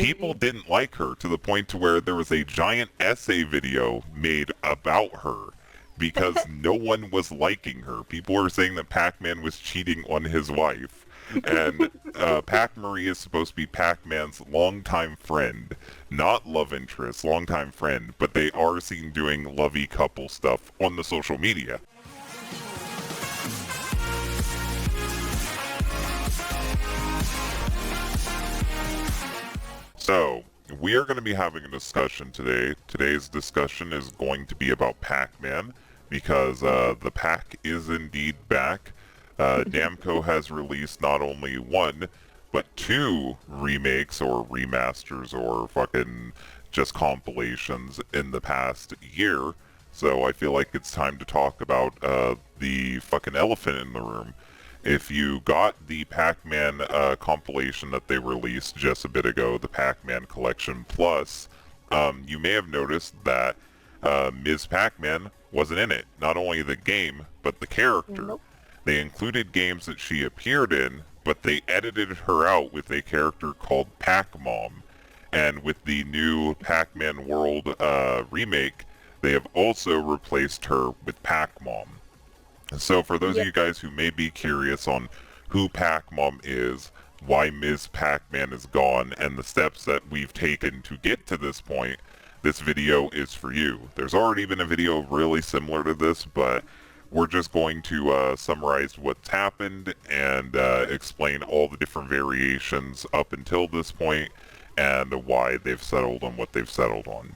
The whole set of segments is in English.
people didn't like her to the point to where there was a giant essay video made about her because no one was liking her. People were saying that Pac-Man was cheating on his wife. And Pac-Marie is supposed to be Pac-Man's longtime friend, not love interest, longtime friend, but they are seen doing lovey couple stuff on the social media. So, we are going to be having a discussion today. Today's discussion is going to be about Pac-Man, because the Pac is indeed back. Namco has released not only one, but two remakes or remasters or fucking just compilations in the past year. So I feel like it's time to talk about the fucking elephant in the room. If you got the Pac-Man compilation that they released just a bit ago, the Pac-Man Collection Plus, you may have noticed that Ms. Pac-Man wasn't in it. Not only the game, but the character. Nope. They included games that she appeared in, but they edited her out with a character called Pac-Mom. And with the new Pac-Man World remake, they have also replaced her with Pac-Mom. So for those of you guys who may be curious on who Pac-Mom is, why Ms. Pac-Man is gone, and the steps that we've taken to get to this point, this video is for you. There's already been a video really similar to this, but we're just going to summarize what's happened and explain all the different variations up until this point and why they've settled on what they've settled on.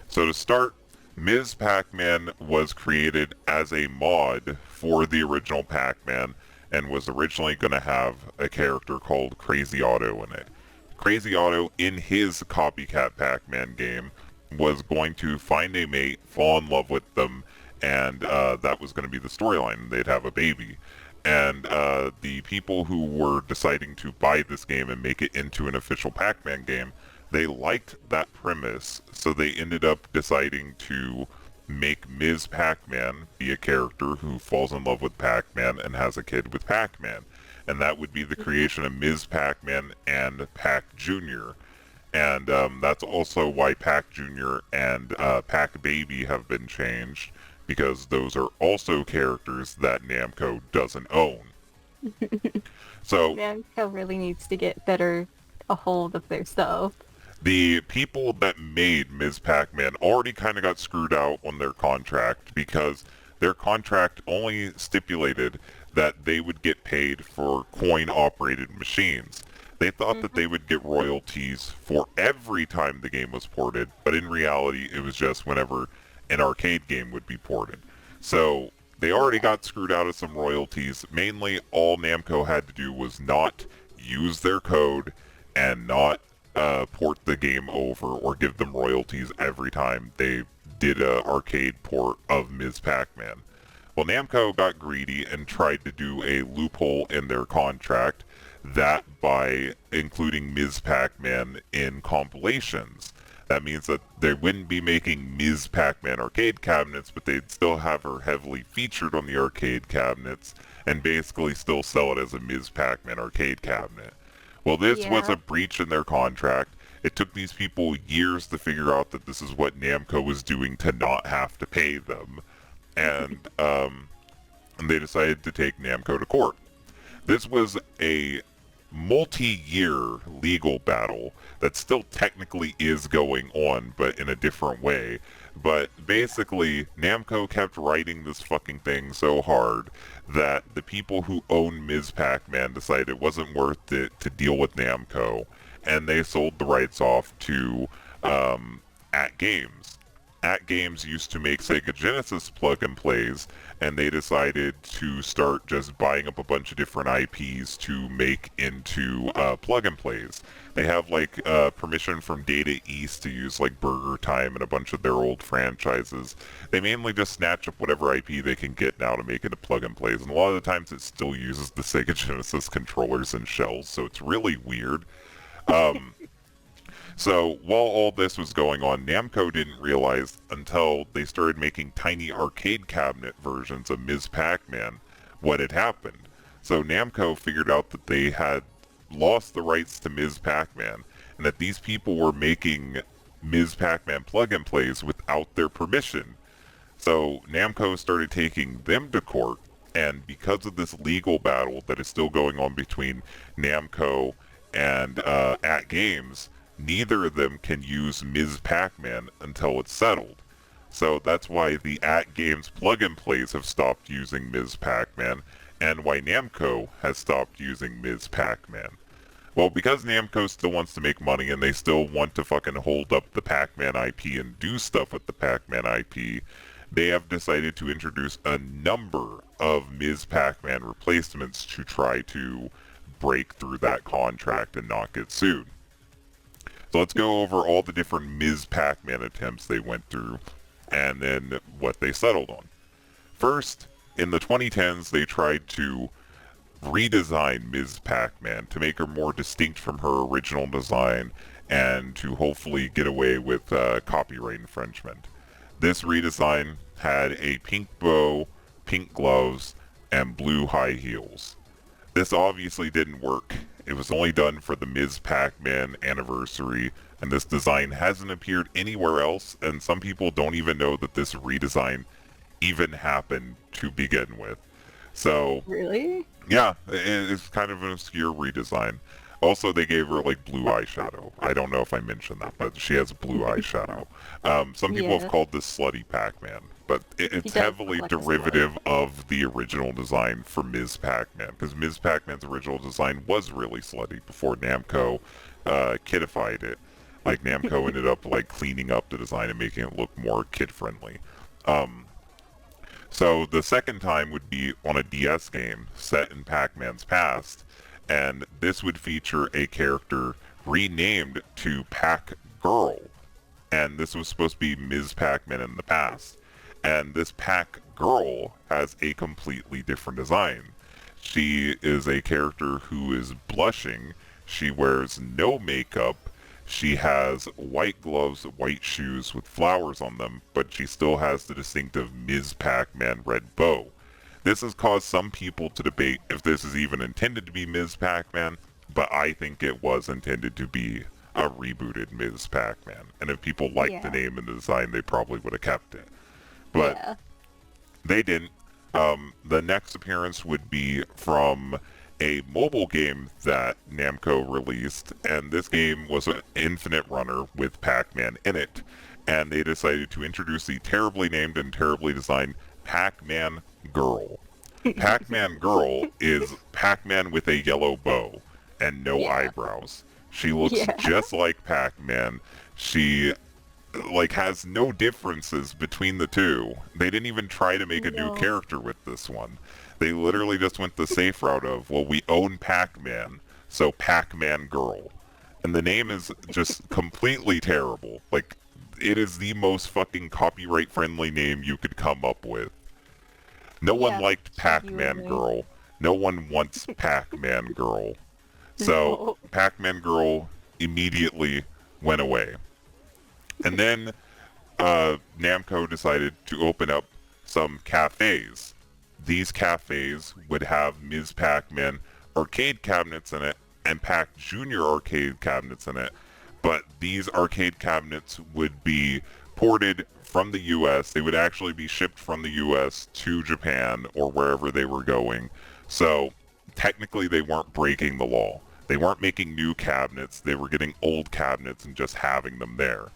So to start, Ms. Pac-Man was created as a mod for the original Pac-Man and was originally going to have a character called Crazy Otto in it. Crazy Otto, in his copycat Pac-Man game, was going to find a mate, fall in love with them, and that was going to be the storyline. They'd have a baby. And the people who were deciding to buy this game and make it into an official Pac-Man game, they liked that premise, so they ended up deciding to make Ms. Pac-Man be a character who falls in love with Pac-Man and has a kid with Pac-Man. And that would be the creation of Ms. Pac-Man and Pac Jr. And that's also why Pac Jr. and Pac Baby have been changed, because those are also characters that Namco doesn't own. So Namco really needs to get better a hold of their stuff. the people that made Ms. Pac-Man already kind of got screwed out on their contract, because their contract only stipulated that they would get paid for coin-operated machines. They thought that they would get royalties for every time the game was ported, but in reality it was just whenever an arcade game would be ported. So they already got screwed out of some royalties. Mainly all Namco had to do was not use their code and not port the game over or give them royalties every time they did a arcade port of Ms. Pac-Man. Well, Namco got greedy and tried to do a loophole in their contract, that by including Ms. Pac-Man in compilations. That means that they wouldn't be making Ms. Pac-Man arcade cabinets, but they'd still have her heavily featured on the arcade cabinets and basically still sell it as a Ms. Pac-Man arcade cabinet. Well, this was a breach in their contract. It took these people years to figure out that this is what Namco was doing to not have to pay them. And they decided to take Namco to court. This was a multi-year legal battle that still technically is going on, but in a different way. But basically, Namco kept writing this fucking thing so hard that the people who own Ms. Pac-Man decided it wasn't worth it to deal with Namco, and they sold the rights off to At Games. At Games used to make Sega Genesis plug-and-plays, and they decided to start just buying up a bunch of different IPs to make into plug-and-plays. They have like permission from Data East to use like Burger Time and a bunch of their old franchises. They mainly just snatch up whatever IP they can get now to make into plug-and-plays, and a lot of the times it still uses the Sega Genesis controllers and shells, so it's really weird. So, while all this was going on, Namco didn't realize until they started making tiny arcade cabinet versions of Ms. Pac-Man what had happened. So Namco figured out that they had lost the rights to Ms. Pac-Man, and that these people were making Ms. Pac-Man plug-and-plays without their permission. So Namco started taking them to court, and because of this legal battle that is still going on between Namco and At Games, neither of them can use Ms. Pac-Man until it's settled. So that's why the At Games plug-and-plays have stopped using Ms. Pac-Man, and why Namco has stopped using Ms. Pac-Man. Well, because Namco still wants to make money and they still want to fucking hold up the Pac-Man IP and do stuff with the Pac-Man IP, they have decided to introduce a number of Ms. Pac-Man replacements to try to break through that contract and not get sued. So let's go over all the different Ms. Pac-Man attempts they went through and then what they settled on. First, in the 2010s, they tried to redesign Ms. Pac-Man to make her more distinct from her original design and to hopefully get away with copyright infringement. This redesign had a pink bow, pink gloves, and blue high heels. This obviously didn't work. It was only done for the Ms. Pac-Man anniversary, and this design hasn't appeared anywhere else, and some people don't even know that this redesign even happened to begin with. So, Really? yeah, it's kind of an obscure redesign. Also, they gave her like blue eyeshadow. I don't know if I mentioned that, but she has blue eyeshadow. Some people have Yeah. called this Slutty Pac-Man, but He it's does heavily look like a derivative of the original design for Ms. Pac-Man, because Ms. Pac-Man's original design was really slutty before Namco kidified it. Like Namco ended up like cleaning up the design and making it look more kid-friendly. So the second time would be on a DS game set in Pac-Man's past, and this would feature a character renamed to Pac-Girl, and this was supposed to be Ms. Pac-Man in the past. And this Pac-Girl has a completely different design. She is a character who is blushing, she wears no makeup, she has white gloves, white shoes with flowers on them, but she still has the distinctive Ms. Pac-Man red bow. This has caused some people to debate if this is even intended to be Ms. Pac-Man, but I think it was intended to be a rebooted Ms. Pac-Man. And if people liked the Yeah. name and the design, they probably would have kept it. But Yeah. they didn't. The next appearance would be from a mobile game that Namco released, and this game was an infinite runner with Pac-Man in it. And they decided to introduce the terribly named and terribly designed Pac-Man Girl. Pac-Man Girl is Pac-Man with a yellow bow and no Yeah. eyebrows. She looks Yeah. just like Pac-Man. She like has no differences between the two. They didn't even try to make a new No. character with this one. They literally just went the safe route of, well, we own Pac-Man, so Pac-Man Girl. And the name is just completely terrible. Like, it is the most fucking copyright friendly name you could come up with. No one Yeah, liked Pac-Man genuinely. Girl. No one wants Pac-Man Girl. So, No. Pac-Man Girl immediately went away. And then Namco decided to open up some cafes. These cafes would have Ms. Pac-Man arcade cabinets in it and Pac Jr. arcade cabinets in it. But these arcade cabinets would be ported from the US. They would actually be shipped from the US to Japan or wherever they were going. So technically they weren't breaking the law. They weren't making new cabinets. They were getting old cabinets and just having them there.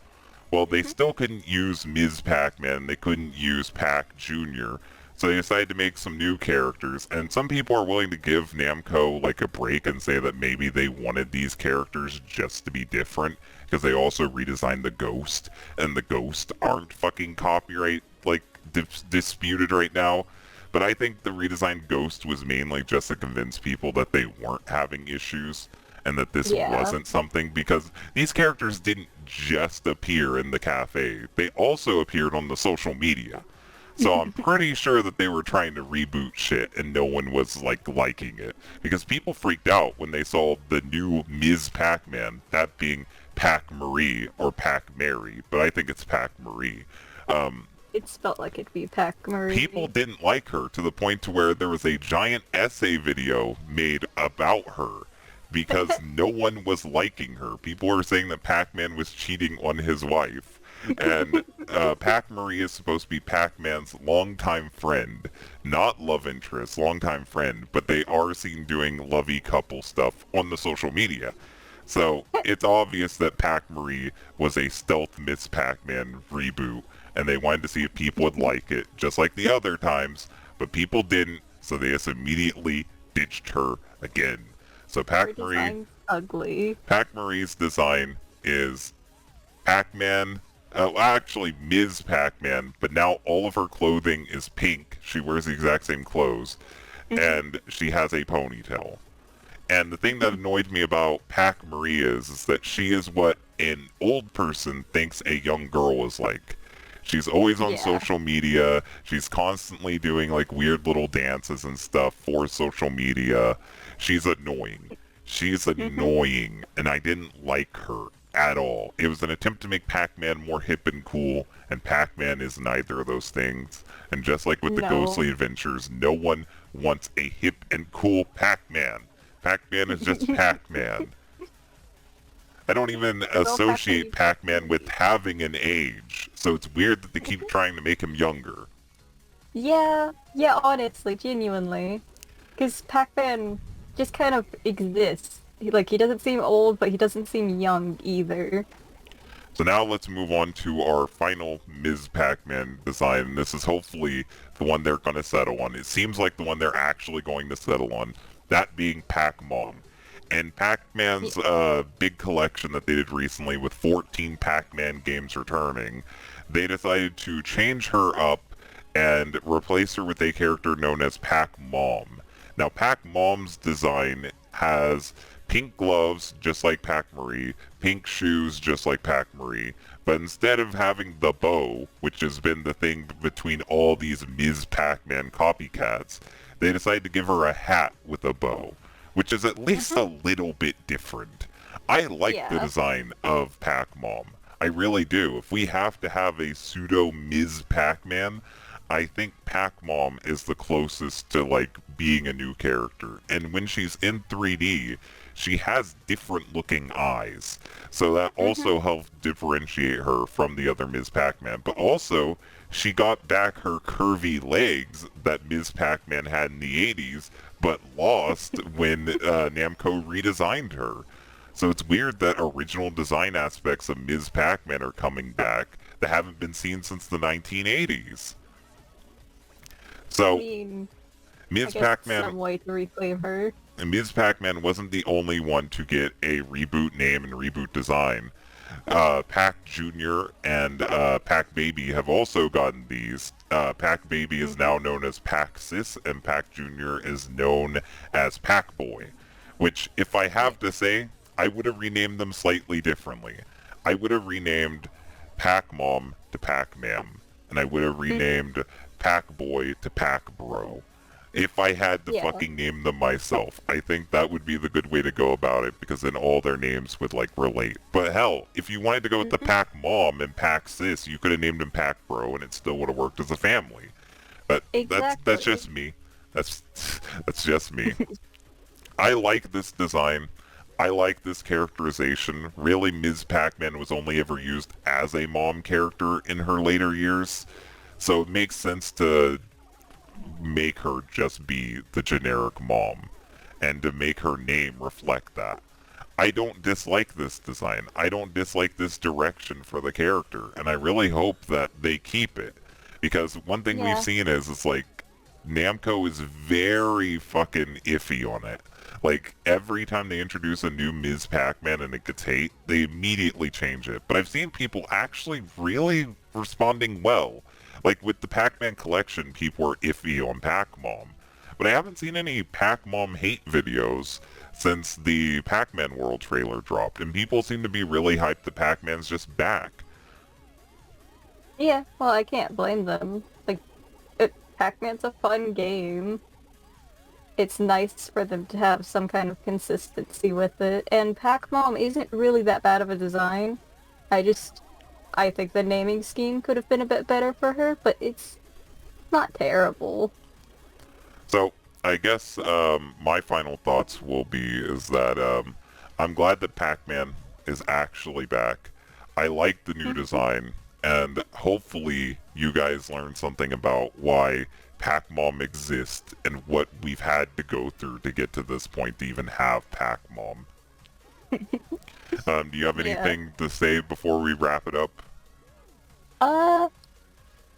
Well, they still couldn't use Ms. Pac-Man. They couldn't use Pac Jr. So they decided to make some new characters. And some people are willing to give Namco like a break and say that maybe they wanted these characters just to be different because they also redesigned the Ghost, and the Ghost aren't fucking copyright like disputed right now. But I think the redesigned Ghost was mainly just to convince people that they weren't having issues and that this Yeah. wasn't something, because these characters didn't just appear in the cafe. They also appeared on the social media. So I'm pretty sure that they were trying to reboot shit and no one was like liking it. Because people freaked out when they saw the new Ms. Pac-Man, that being Pac-Marie or Pac-Mary, but I think it's Pac-Marie. It spelt like it'd be Pac-Marie. People didn't like her to the point to where there was a giant essay video made about her, because no one was liking her. People were saying that Pac-Man was cheating on his wife. And Pac-Marie is supposed to be Pac-Man's longtime friend, not love interest, longtime friend, but they are seen doing lovey couple stuff on the social media. So it's obvious that Pac-Marie was a stealth Miss Pac-Man reboot, and they wanted to see if people would like it, just like the other times, but people didn't, so they just immediately ditched her again. So Her design's ugly. Pac-Marie's design is Pac-Man, actually Ms. Pac-Man, but now all of her clothing is pink. She wears the exact same clothes, and she has a ponytail. And the thing that annoyed me about Pac-Marie is that she is what an old person thinks a young girl is like. She's always on Yeah. social media. She's constantly doing like weird little dances and stuff for social media. She's annoying. She's annoying, and I didn't like her at all. It was an attempt to make Pac-Man more hip and cool, and Pac-Man is neither of those things. And just like with the No. Ghostly Adventures, no one wants a hip and cool Pac-Man. Pac-Man is just Pac-Man. I don't even associate Pac-Man with having an age, so it's weird that they keep trying to make him younger. Yeah, honestly, genuinely. Because Pac-Man just kind of exists. He doesn't seem old, but he doesn't seem young either. So now let's move on to our final Ms. Pac-Man design, and this is hopefully the one they're going to settle on. It seems like the one they're actually going to settle on, that being Pac-Mom. And Pac-Man's big collection that they did recently with 14 Pac-Man games returning, they decided to change her up and replace her with a character known as Pac-Mom. Now, Pac-Mom's design has pink gloves, just like Pac-Marie, pink shoes, just like Pac-Marie, but instead of having the bow, which has been the thing between all these Ms. Pac-Man copycats, they decided to give her a hat with a bow, which is at least a little bit different. I like the design of Pac-Mom. I really do. If we have to have a pseudo Ms. Pac-Man, I think Pac-Mom is the closest to like being a new character. And when she's in 3D, she has different looking eyes. So that also helps differentiate her from the other Ms. Pac-Man. But also, she got back her curvy legs that Ms. Pac-Man had in the 80s, but lost when Namco redesigned her. So it's weird that original design aspects of Ms. Pac-Man are coming back that haven't been seen since the 1980s. So, I mean, Ms. I guess Pac-Man some way to reclaim her. and Ms. Pac-Man wasn't the only one to get a reboot name and reboot design. Pac Jr. and Pac Baby have also gotten these. Pac Baby is now known as Pac Sis, and Pac Jr. is known as Pac Boy. Which, if I have to say, I would have renamed them slightly differently. I would have renamed Pac Mom to Pac Mam, and I would have renamed Pac Boy to Pac Bro. If I had to fucking name them myself, I think that would be the good way to go about it, because then all their names would like relate. But hell, if you wanted to go with the Pac Mom and Pac Sis, you could have named them Pac Bro, and it still would have worked as a family. That's just me. That's just me. I like this design. I like this characterization. Really, Ms. Pac-Man was only ever used as a mom character in her later years, so it makes sense to make her just be the generic mom, and to make her name reflect that. I don't dislike this design. I don't dislike this direction for the character, and I really hope that they keep it. Because one thing we've seen is, it's like, Namco is very fucking iffy on it. Like, every time they introduce a new Ms. Pac-Man and it gets hate, they immediately change it. But I've seen people actually really responding well. Like, with the Pac-Man collection, people were iffy on Pac-Mom. But I haven't seen any Pac-Mom hate videos since the Pac-Man World trailer dropped, and people seem to be really hyped that Pac-Man's just back. Yeah, well, I can't blame them. Like, Pac-Man's a fun game. It's nice for them to have some kind of consistency with it, and Pac-Mom isn't really that bad of a design. I think the naming scheme could have been a bit better for her, but it's not terrible. So, I guess my final thoughts will be is that I'm glad that Pac-Man is actually back. I like the new design, and hopefully you guys learn something about why Pac-Mom exists and what we've had to go through to get to this point to even have Pac-Mom. Do you have Yeah. anything to say before we wrap it up? Uh,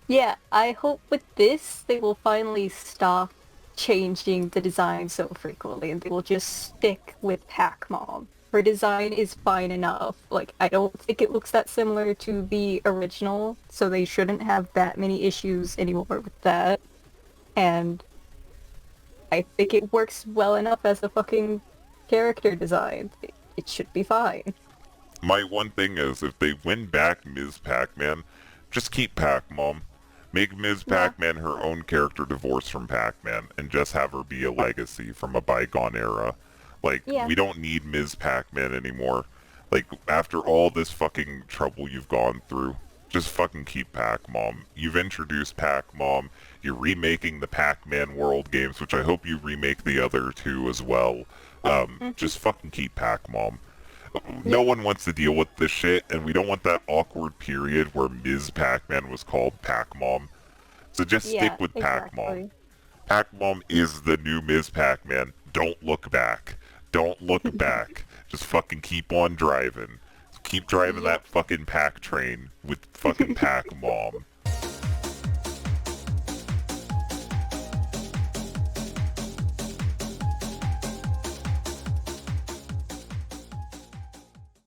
yeah, I hope with this they will finally stop changing the design so frequently and they will just stick with Pac-Mom. Her design is fine enough. Like, I don't think it looks that similar to the original, so they shouldn't have that many issues anymore with that. And I think it works well enough as a fucking character design. It should be fine. My one thing is, if they win back Ms. Pac-Man, just keep Pac-Mom. Make Ms. Yeah. Pac-Man her own character divorced from Pac-Man, and just have her be a legacy from a bygone era. Like, Yeah. we don't need Ms. Pac-Man anymore. Like, after all this fucking trouble you've gone through, just fucking keep Pac-Mom. You've introduced Pac-Mom. You're remaking the Pac-Man World games, which I hope you remake the other two as well. Hmm. Just fucking keep Pac-Mom. No Yeah. one wants to deal with this shit, and we don't want that awkward period where Ms. Pac-Man was called Pac-Mom. So just stick Yeah, with Pac-Mom. exactly. Pac-Mom is the new Ms. Pac-Man. Don't look back. Don't look back. Just fucking keep on driving. Keep driving Yep. that fucking Pac train with fucking Pac-Mom.